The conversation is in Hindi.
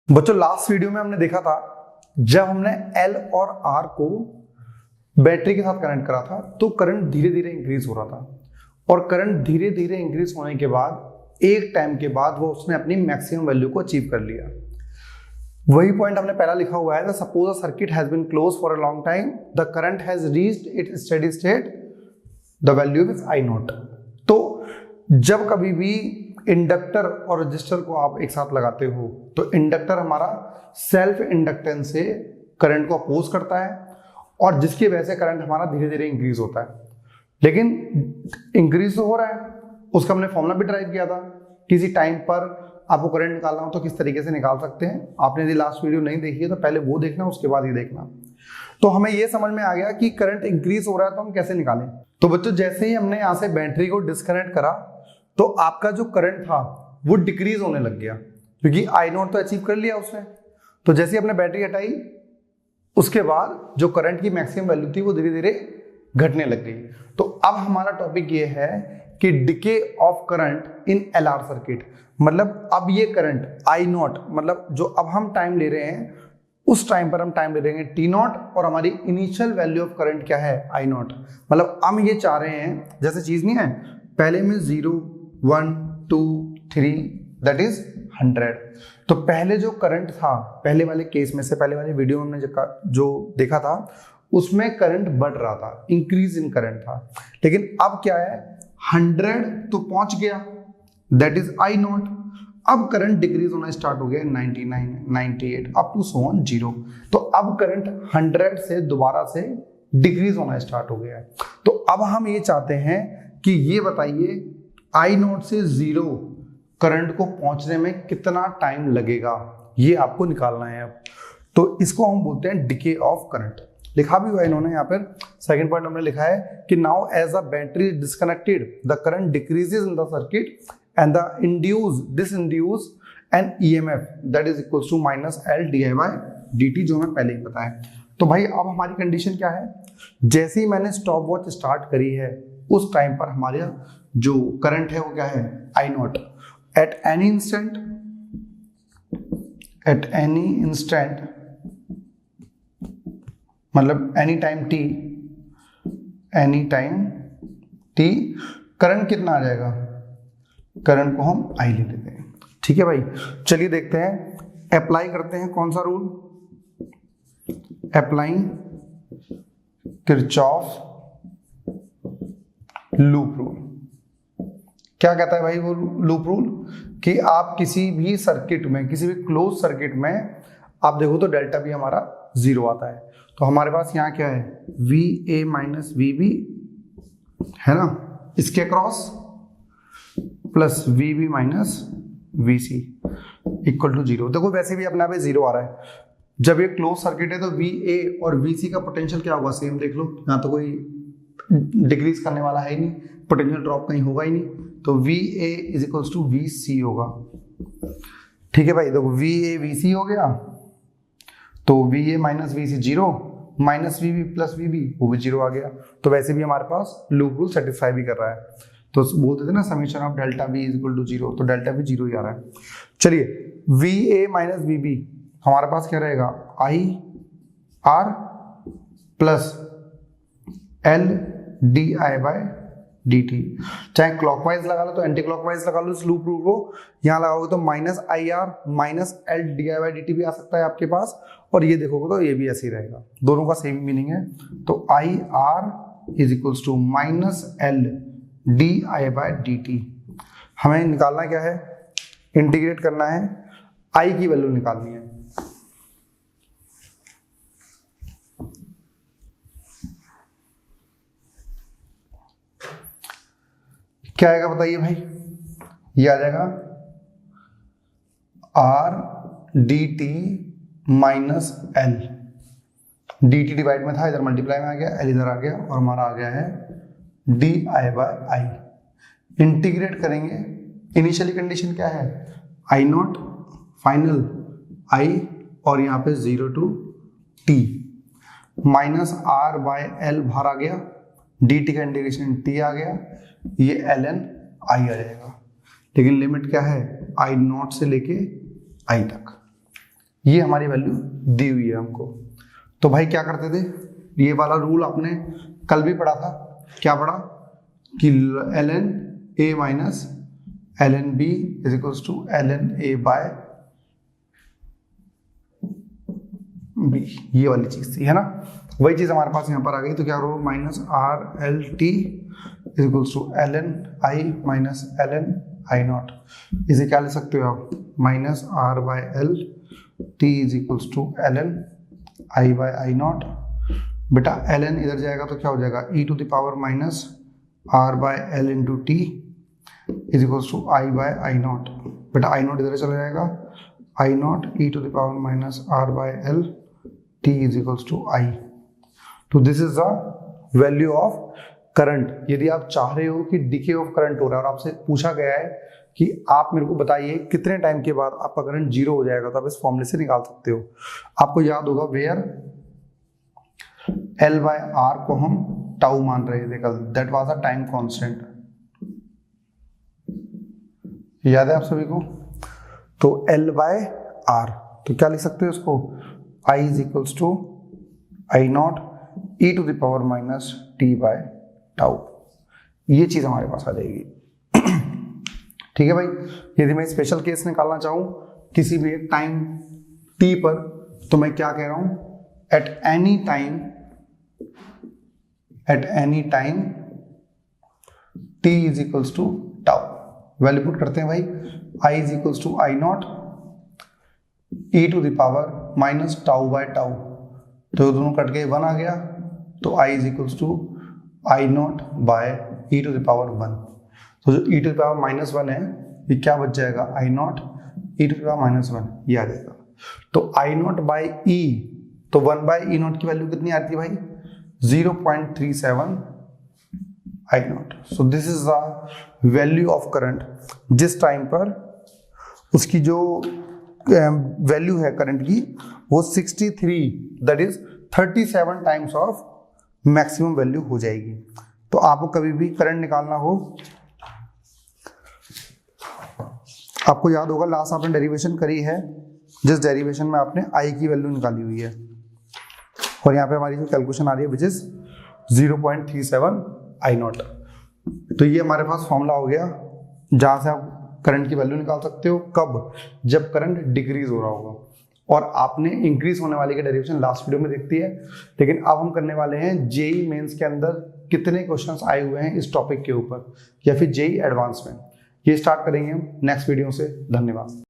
बच्चों लास्ट वीडियो में हमने देखा था जब हमने L और R को बैटरी के साथ कनेक्ट करा था तो करंट धीरे धीरे इंक्रीज हो रहा था और करंट धीरे धीरे इंक्रीज होने के बाद एक टाइम के बाद वो उसने अपनी मैक्सिमम वैल्यू को अचीव कर लिया। वही पॉइंट हमने पहला लिखा हुआ है, suppose a circuit has been close for a long time, the current has reached its steady state, the value is I naught. तो जब कभी भी इंडक्टर और रजिस्टर को आप एक साथ लगाते हो तो इंडक्टर हमारा सेल्फ इंडक्टेंस से करंट को अपोज करता है और जिसकी वजह से करंट हमारा धीरे धीरे इंक्रीज होता है। लेकिन इंक्रीज तो हो रहा है, उसका हमने फॉर्मूला भी ड्राइव किया था। किसी टाइम पर आपको करंट निकालना हो तो किस तरीके से निकाल सकते हैं। आपने यदि लास्ट वीडियो नहीं देखी है तो पहले वो देखना, उसके बाद ये देखना। तो हमें ये समझ में आ गया कि करंट इंक्रीज हो रहा है तो हम कैसे निकालें। तो बच्चों जैसे ही हमने यहाँ से बैटरी को डिस्कनेक्ट करा तो आपका जो करंट था वो डिक्रीज होने लग गया क्योंकि I नॉट तो अचीव कर लिया उसने। तो जैसे ही आपने बैटरी हटाई उसके बाद जो करंट की मैक्सिमम वैल्यू थी वो धीरे धीरे घटने लग गई। तो अब हमारा टॉपिक ये है कि decay of current in LR circuit, मतलब अब ये करंट I नॉट, मतलब जो अब हम टाइम ले रहे हैं उस टाइम पर हम टाइम ले रहे हैं T नॉट और हमारी इनिशियल वैल्यू ऑफ करंट क्या है I नॉट। मतलब हम ये चाह रहे हैं, जैसे चीज नहीं है पहले में 0 1 2 3 दैट इज 100। तो पहले जो करंट था पहले वाले केस में से, पहले वाले वीडियो में हमने जो देखा था उसमें करंट बढ़ रहा था, इंक्रीज इन करंट था। लेकिन अब क्या है 100 तो पहुंच गया दैट इज I नॉट। अब करंट डिक्रीज होना स्टार्ट हो गया 99 98 अप टू सो ऑन 0। तो अब करंट 100 से दोबारा से डिक्रीज होना स्टार्ट हो गया है। तो अब हम ये चाहते हैं कि ये बताइए I नॉट से 0 करंट को पहुंचने में कितना टाइम लगेगा, ये आपको निकालना है। अब तो इसको हम बोलते हैं डिके ऑफ करंट। लिखा भी हुआ है इन्होंने यहाँ पर, सेकंड पॉइंट हमने लिखा है कि now as a battery disconnected the current decreases in the circuit and the disinduce an EMF that is equals to minus L di by dt, जो मैं पहले ही बताया। तो भाई अब हमारी कंडीशन क्या है, जैसे ही मैंने स्टॉप वॉच स्टार्ट करी है उस टाइम पर हमारे जो करंट है वो क्या है I not. At any instant मतलब एनी टाइम t करंट कितना आ जाएगा, करंट को हम I ले लेते हैं। ठीक है भाई, चलिए देखते हैं, अप्लाई करते हैं कौन सा rule, applying Kirchhoff loop rule. क्या कहता है भाई वो लूप रूल कि आप किसी भी सर्किट में, किसी भी क्लोज सर्किट में आप देखो तो डेल्टा भी हमारा 0 आता है। तो हमारे पास यहाँ क्या है VA माइनस VB है ना, इसके across plus VB minus VC equal to 0। देखो वैसे भी अपने आप 0 आ रहा है। जब ये क्लोज सर्किट है तो VA और VC का पोटेंशियल क्या होगा, सेम देख लो, यहाँ तो कोई डिक्रीज करने वाला है ही नहीं, पोटेंशियल ड्रॉप कहीं होगा ही नहीं। तो VA is equals to VC होगा। ठीक है भाई, देखो VA VC हो गया तो VA minus VC 0 minus VB plus VB वो भी 0 आ गया। तो वैसे भी हमारे पास लूप रूल सेटिस्फाई भी कर रहा है। तो बोलते थे ना summation of delta V is equal to 0, तो डेल्टा भी 0 ही आ रहा है। चलिए VA माइनस VB हमारे पास क्या रहेगा I R plus L DI by DT। चाहे क्लॉकवाइज लगा लो तो एंटी क्लॉकवाइज लगा लो इस लूप रूल को, यहाँ लगाओगे तो minus IR minus L DI by DT भी आ सकता है आपके पास, और ये देखोगे तो ये भी ऐसे ही रहेगा, दोनों का सेम मीनिंग है। तो IR is equals to minus L DI by DT। हमें निकालना क्या है, इंटीग्रेट करना है, I की वैल्यू निकालनी है। क्या आएगा बताइए भाई, ये आ जाएगा R DT minus L, DT divide में था, इधर मल्टीप्लाई में आ गया, L इधर आ गया और हमारा आ गया है DI बाय I। इंटीग्रेट करेंगे, इनिशियली कंडीशन क्या है I नॉट, फाइनल I और यहाँ पे 0 to T minus R by L बाहर आ गया, DT का इंटीग्रेशन T आ गया, ये ln I आ जाएगा। लेकिन लिमिट क्या है I नॉट से लेके I तक। ये हमारी वैल्यू दी हुई है हमको। तो भाई क्या करते थे, ये वाला रूल आपने कल भी पढ़ा था, क्या पढ़ा कि ln a minus ln b is equals to ln a by b, ये वाली चीज थी, है ना। वही चीज हमारे पास यहाँ पर आ गई, तो क्या होगा minus R L T is equals to ln i minus ln i naught. इसे क्या ले सकते हो आप, minus R by L T is equals to ln i by i naught. बेटा ln इधर जाएगा तो क्या हो जाएगा, e to the power minus r by l into T is equals to i by i naught. बेटा i नॉट इधर चला जाएगा, i नॉट e to the power minus r by l t is equals to i। तो this is the value of current. यदि आप चाह रहे हो कि डिके ऑफ करंट हो रहा है और आपसे पूछा गया है कि आप मेरे को बताइए कितने टाइम के बाद आपका करंट जीरो हो जाएगा, तो आप इस फॉर्मूले से निकाल सकते हो। आपको याद होगा वेयर L बाय आर को हम टाउ मान रहे थे कल, that was a time constant, याद है आप सभी को। तो L बाय आर, तो क्या लिख सकते हो इसको, I is equals to I naught e to the power minus T by tau. ये चीज हमारे पास आ जाएगी। ठीक है भाई। यदि मैं स्पेशल केस निकालना चाहूं किसी भी एक टाइम t पर, तो मैं क्या कह रहा हूं, at any time t is equals to tau. Value put करते हैं भाई, i is equals to I naught e to the power minus tau by tau, तो दोनों कट गए 1 आ गया, तो i is equals to I naught by e to the power 1। तो जो e to the power minus 1 है, ये क्या बच जाएगा, I naught e to the power minus 1, ये आ जाएगा। तो आई नॉट बाई ई, तो 1 बाई ई नॉट की वैल्यू कितनी आती है भाई, 0.37 I naught. So this is the value of current जिस टाइम पर उसकी जो वैल्यू है करंट की वो 63, that is 37 times of maximum value हो जाएगी। तो आपको कभी भी करंट निकालना हो, आपको याद होगा लास्ट आपने डेरिवेशन करी है, जिस डेरिवेशन में आपने आई की वैल्यू निकाली हुई है, और यहाँ पे हमारी जो कैलकुलेशन आ रही है विच इज 0.37 आई नॉट। तो ये हमारे पास फॉर्मूला हो गया जहाँ से आप करंट की वैल्यू निकाल सकते हो। कब, जब करंट डिक्रीज हो रहा होगा। और आपने इंक्रीज होने वाली की डेरिवेशन लास्ट वीडियो में देखती है, लेकिन अब हम करने वाले हैं जेई मेंस के अंदर कितने क्वेश्चंस आए हुए हैं इस टॉपिक के ऊपर, या फिर जेई एडवांस में। ये स्टार्ट करेंगे हम नेक्स्ट वीडियो से। धन्यवाद।